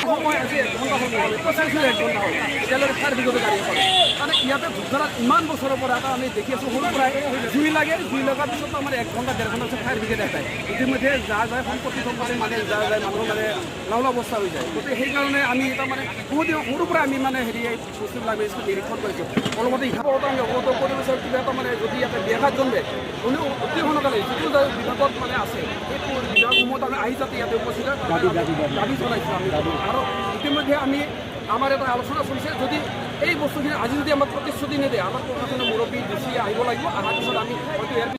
সময় আছে 1 ঘণ্টা সময় প্ৰচেছ 1 ঘণ্টা হ'ল এতিয়ালৈকে ফায়াৰ ব্ৰিগেডে গাড়ী কৰে মানে ইয়াতে ধূপধাৰাত ইমান বছৰৰ পৰা এটা আমি দেখি আছোঁ সৰুৰ পৰাই জুই লাগে জুই লগাৰ পিছত আমাৰ 1 ঘণ্টা 1.5 ঘণ্টা পিছত ফায়াৰ ব্ৰিগেড আহে ইতিমধ্যে যা যায় সম্পত্তি সম্পত্তি মানে যা যায় মানুহ মানে লাওলা অৱস্থা হৈ যায় গতিকে সেইকাৰণে আমি এটা মানে বহুত সৰুৰ পৰা আমি মানে হেৰি এই বস্তুবিলাক আমি নিৰীক্ষণ কৰিছোঁ অলপতে ইতিহাসত আমি অৱগত কৰি বিচাৰোঁ কিবা এটা মানে যদি ইয়াতে ব্যাঘাত জন্মে কোনেও অতি সোনকালে যিটো বিভাগত মানে আছে সেই বিভাগসমূহত আমি আহি যাতে ইয়াতে উপস্থিত দাবী জনাইছোঁ আমি আৰু ইতিমধ্যে আমি আমাৰ এটা আলোচনা চলিছে যদি এই বস্তুখিনি আজি যদি আমাক প্ৰতিশ্ৰুতি নিদিয়ে আমাৰ প্ৰশাসনৰ মুৰব্বী ডিচি আহিব লাগিব অহাৰ পিছত আমি হয়তো ইয়াৰ